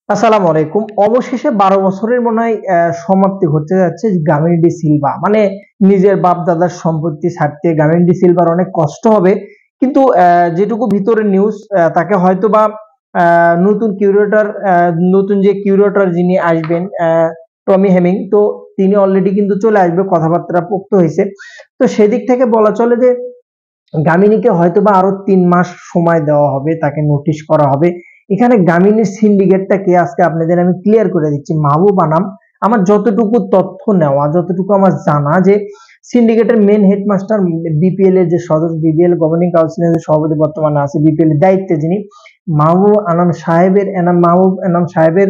আসসালামু আলাইকুম। অবশেষে ১২ বছরের মনে হয় সমাপ্তি ঘটতে যাচ্ছে গামিনী ডি সিলভা। মানে নিজের বাপ-দাদার সম্পত্তি ছাড়তে গামিনী ডি সিলভার অনেক কষ্ট হবে। কিন্তু যেটুকু ভিতরের নিউজ তাকে হয়তোবা আ নতুন কিউরেটর নতুন যে কিউরেটর যিনি আসবেন টমি হেমিং, তো তিনি অলরেডি কিন্তু চলে আসবে, কথাবার্তা পোক্ত হইছে। তো সেদিক থেকে বলা চলে যে গামিনীকে হয়তোবা আরো ৩ মাস সময় দেওয়া হবে, তাকে নোটিশ করা হবে। এখানে গামিনীর সিন্ডিকেটটা কে আজকে আপনাদের আমি ক্লিয়ার করে দিচ্ছি। মাহবুব আনাম, আমার যতটুকু তথ্য নেওয়া, যতটুকু আমার জানা যে সিন্ডিকেটের মেন হেডমাস্টার বিপিএল এর যে সদস্য, বিপিএল গভর্নিং কাউন্সিলের যে সভাপতি বর্তমানে আছে, বিপিএল এর দায়িত্বে যিনি মাহবুব আনাম সাহেবের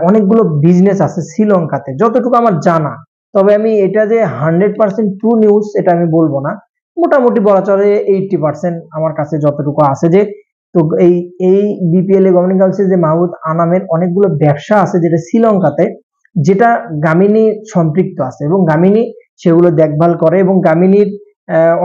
অনেকগুলো বিজনেস আছে শ্রীলঙ্কাতে, যতটুকু আমার জানা। তবে আমি এটা যে 100% ট্রু নিউজ এটা আমি বলবো না, মোটামুটি বলা চলে 80% আমার কাছে যতটুকু আছে যে, তো এই বিপিএল এ গভর্নিং কাউন্সিল যে মাহমুদ আনামের অনেকগুলো ব্যবসা আছে যেটা শ্রীলঙ্কাতে, যেটা গামিনী সম্পৃক্ত আছে এবং গামিনী সেগুলো দেখভাল করে এবং গামিনীর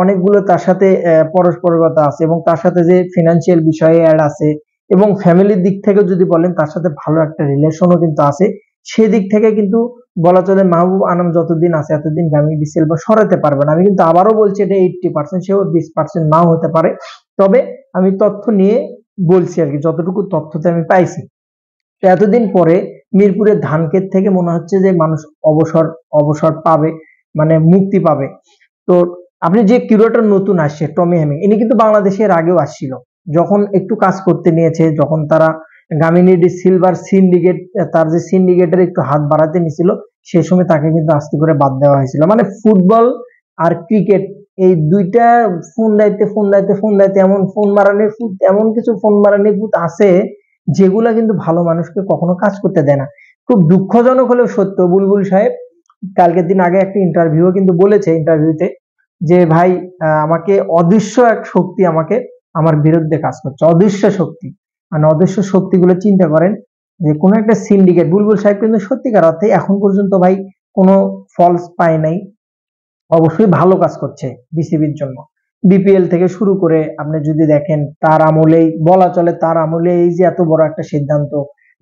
অনেকগুলো তার সাথে পরস্পরগতা আছে এবং তার সাথে যে ফিনান্সিয়াল বিষয়ে অ্যাড আছে এবং ফ্যামিলির দিক থেকে যদি বলেন তার সাথে ভালো একটা রিলেশনও কিন্তু আছে। সেদিক থেকে কিন্তু বলা চলে মাহবুব আনাম যতদিন আছে এতদিন গামিনী ডি সিলভা সরাতে পারবে না। আমি কিন্তু আবারও বলছি এটা 80%, সেও 20% নাও হতে পারে। তবে আমি তথ্য নিয়ে বলছি আরকি, যতটুকু তথ্যতে আমি পাইছি। তো এতদিন পরে মিরপুরের ধানক্ষেত থেকে মনে হচ্ছে যে মানুষ অবসর অবসর পাবে, মানে মুক্তি পাবে। তো আপনি যে কিউরেটর নতুন আসছে টমি হেমিং, ইনি কিন্তু বাংলাদেশে এর আগেও আসছিল। যখন একটু কাজ করতে নিয়েছে, যখন তারা গামিনী ডি সিলভার সিন্ডিকেট, তার যে সিন্ডিকেটের একটু হাত বাড়াতে নিছিল, সেই সময় তাকে কিন্তু আস্তে করে বাদ দেওয়া হয়েছিল। মানে ফুটবল আর ক্রিকেট এই দুইটা ফোন দাইতে এমন কিছু ফোন মারানির ভূত আছে যেগুলা কিন্তু ভালো মানুষকে কখনো কাজ করতে দেয় না। খুব দুঃখজনক হলেও সত্য, বুলবুল সাহেব কালকের দিন আগে একটা ইন্টারভিউ কিন্তু বলেছে, ইন্টারভিউতে যে ভাই আমাকে অদৃশ্য এক শক্তি আমাকে আমার বিরুদ্ধে কাজ করছে, অদৃশ্য শক্তি। মানে অদৃশ্য শক্তিগুলো চিন্তা করেন, যে কোনো একটা সিন্ডিকেট, বুলবুল সাহেব কিন্তু সত্যিকার অর্থে এখন পর্যন্ত ভাই কোনো ফলস পায় নাই, অবশ্যই ভালো কাজ করছে বিসিবির জন্য। বিপিএল থেকে শুরু করে আপনি যদি দেখেন তার আমলেই বলা চলে, তার আমলে এই যে এত বড় একটা সিদ্ধান্ত,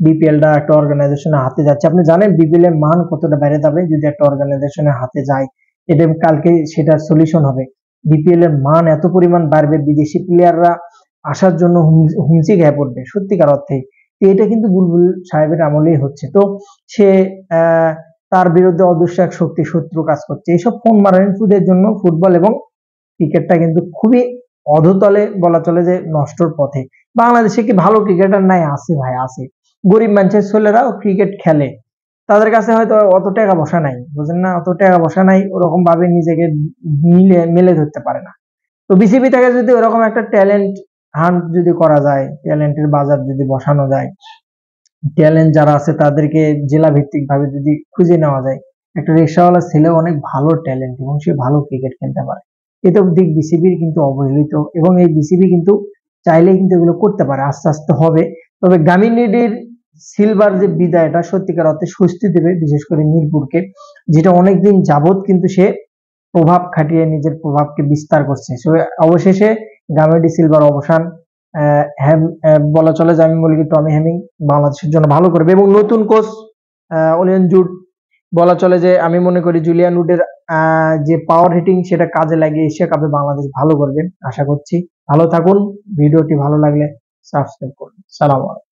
বিপিএলটা একটা অর্গানাইজেশনের হাতে যাচ্ছে। আপনি জানেন বিপিএল এর মান কতটা বেড়ে যাবে যদি একটা অর্গানাইজেশনের হাতে যায়। এটা কালকে সেটার সলিউশন হবে। বিপিএল এর মান এত পরিমাণ বাড়বে, বিদেশি প্লেয়াররা আসার জন্য হুমচি খেয়ে পড়বে সত্যিকার অর্থে। তো এটা কিন্তু বুলবুল সাহেবের আমলেই হচ্ছে। তো সে তার বিরুদ্ধে অদৃশ্য এক শক্তি, শত্রু কাজ করছে। এইসব ফোন মারানিদের জন্য ফুটবল এবং ক্রিকেটটা কিন্তু খুবই অধতলে, বলা চলে যে নষ্টর পথে। বাংলাদেশে কি ভালো ক্রিকেটার নাই? আছে ভাই, আছে। গরিব মানুষের ছেলেরাও ক্রিকেট খেলে, তাদের কাছে হয়তো অত টাকা পয়সা নাই, বুঝেন না, অত টাকা পয়সা নাই, ওরকম ভাবে নিজেকে মেলে ধরতে পারে না। তো বিসিবি থেকে যদি ওরকম একটা ট্যালেন্ট হান্ট যদি করা যায়, ট্যালেন্টের বাজার যদি বসানো যায়, ট্যালেন্ট যারা আছে তাদেরকে জেলা ভিত্তিক ভাবে যদি খুঁজে নেওয়া যায়, একটা রিক্সাওয়ালা ছেলে অনেক ভালো ট্যালেন্ট এবং সে ভালো ক্রিকেট খেলতে পারে, এটা দিক বিসিবির কিন্তু অবহেলিত এবং এই বিসিবি কিন্তু চাইলেই কিন্তু এগুলো করতে পারে, আস্তে আস্তে হবে। তবে গামিনীডির সিলভার যে বিদায়টা সত্যিকার অর্থে স্বস্তি দেবে, বিশেষ করে মিরপুরকে, যেটা অনেকদিন যাবত কিন্তু সে প্রভাব খাটিয়ে নিজের প্রভাবকে বিস্তার করছে। অবশেষে গামিনী সিলভার অবসান, বলা চলে যে আমি বলি কি টমি হেমিং বাংলাদেশের জন্য ভালো করবে এবং নতুন কোচ ওলিয়ান জুড, বলা চলে যে আমি মনে করি জুলিয়ান উডের যে পাওয়ার হিটিং সেটা কাজে লাগিয়ে এশিয়া কাপে বাংলাদেশ ভালো করবে আশা করছি। ভালো থাকুন, ভিডিওটি ভালো লাগলে সাবস্ক্রাইব করুন। সালাম আলাইকুম।